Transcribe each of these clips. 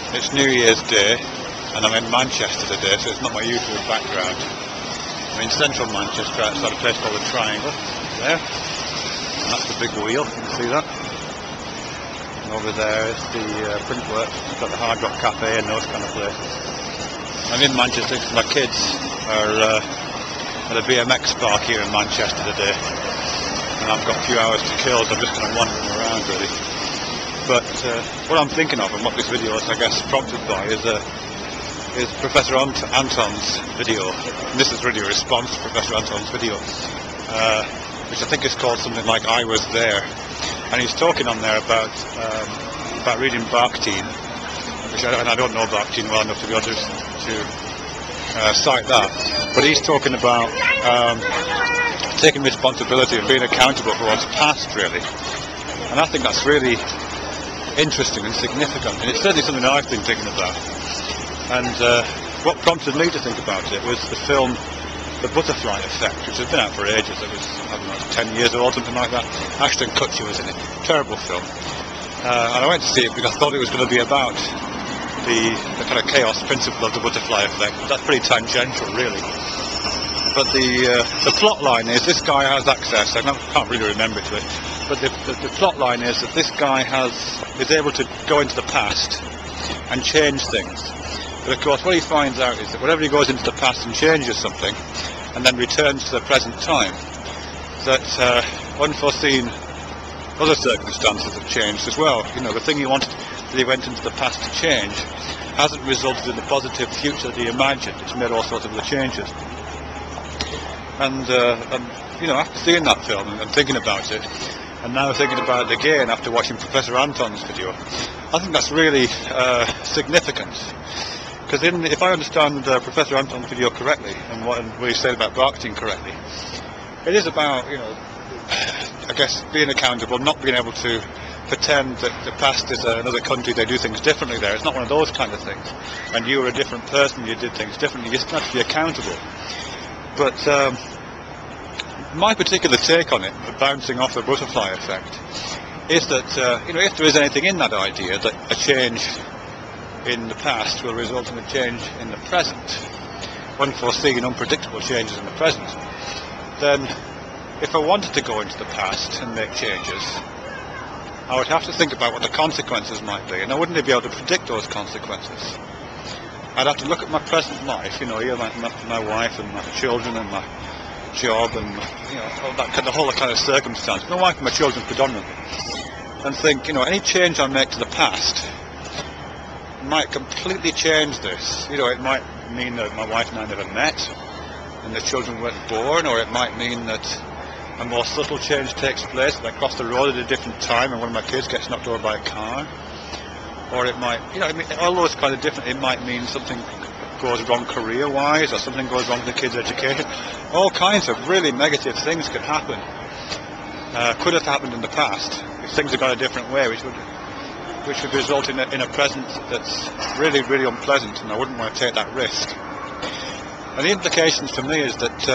It's New Year's Day, and I'm in Manchester today, so it's not my usual background. I'm in central Manchester, outside a place called the Triangle, there. And that's the big wheel, you can see that. And over there is the print works, it's got the Hard Rock Cafe and those kind of places. I'm in Manchester because my kids are at a BMX park here in Manchester today. And I've got a few hours to kill, so I'm just kind of wandering around really. But what I'm thinking of, and what this video is, I guess, prompted by, is Professor Anton's video. And this is really a response to Professor Anton's video, which I think is called something like "I Was There," and he's talking on there about reading Bakhtin, which I don't know Bakhtin well enough to be able to cite that. But he's talking about taking responsibility and being accountable for one's past, really. And I think that's really interesting and significant, and it's certainly something I've been thinking about. And what prompted me to think about it was the film The Butterfly Effect, which has been out for ages. It was, I don't know, 10 years old, something like that. Ashton Kutcher was in it. Terrible film. And I went to see it because I thought it was going to be about the kind of chaos principle of the butterfly effect. That's pretty tangential, really. But the plot line is this guy has access. I can't really remember it, but the plot line is that this guy is able to go into the past and change things. But of course, what he finds out is that whenever he goes into the past and changes something, and then returns to the present time, that unforeseen other circumstances have changed as well. You know, the thing that he went into the past to change hasn't resulted in the positive future that he imagined. It's made all sorts of other changes. And you know, after seeing that film and thinking about it, and now thinking about it again after watching Professor Anton's video, I think that's really significant. Because if I understand Professor Anton's video correctly, and what he said about Bakhtin correctly, it is about, you know, I guess being accountable, not being able to pretend that the past is another country, they do things differently there. It's not one of those kind of things. And you were a different person, you did things differently, you just have to be accountable. But my particular take on it, bouncing off the butterfly effect, is that you know, if there is anything in that idea that a change in the past will result in a change in the present, unforeseen, unpredictable changes in the present, then if I wanted to go into the past and make changes, I would have to think about what the consequences might be, and I wouldn't be able to predict those consequences. I'd have to look at my present life, you know, my wife and my children and my job and, you know, the whole kind of circumstance, my wife and my children predominantly, and think, you know, any change I make to the past might completely change this. You know, it might mean that my wife and I never met and the children weren't born, or it might mean that a more subtle change takes place, that I cross the road at a different time and one of my kids gets knocked over by a car. Or it might, you know, I mean, all those kind of different, it might mean something goes wrong career-wise, or something goes wrong with the kids' education. All kinds of really negative things could happen. Could have happened in the past if things had gone a different way, which would result in a present that's really, really unpleasant, and I wouldn't want to take that risk. And the implications for me is that,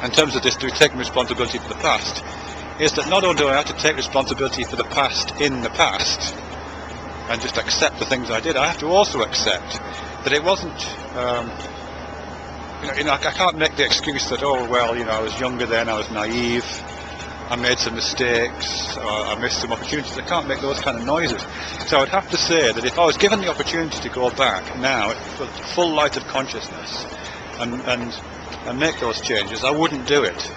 in terms of this, taking responsibility for the past, is that not only do I have to take responsibility for the past in the past, and just accept the things I did, I have to also accept that it wasn't, you know, I can't make the excuse that, oh, well, you know, I was younger then, I was naive, I made some mistakes, or I missed some opportunities. I can't make those kind of noises. So I'd have to say that if I was given the opportunity to go back now, with full light of consciousness, and make those changes, I wouldn't do it.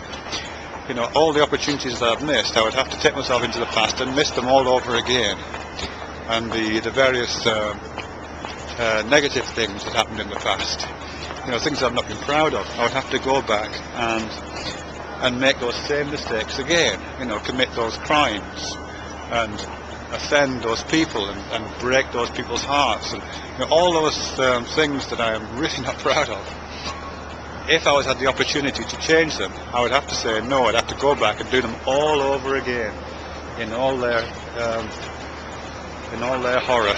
You know, all the opportunities that I've missed, I would have to take myself into the past and miss them all over again. And the various negative things that happened in the past, you know, things I've not been proud of, I would have to go back and make those same mistakes again, you know, commit those crimes and offend those people and break those people's hearts, and, you know, all those things that I am really not proud of. If I had the opportunity to change them, I would have to say no, I'd have to go back and do them all over again in all their horror.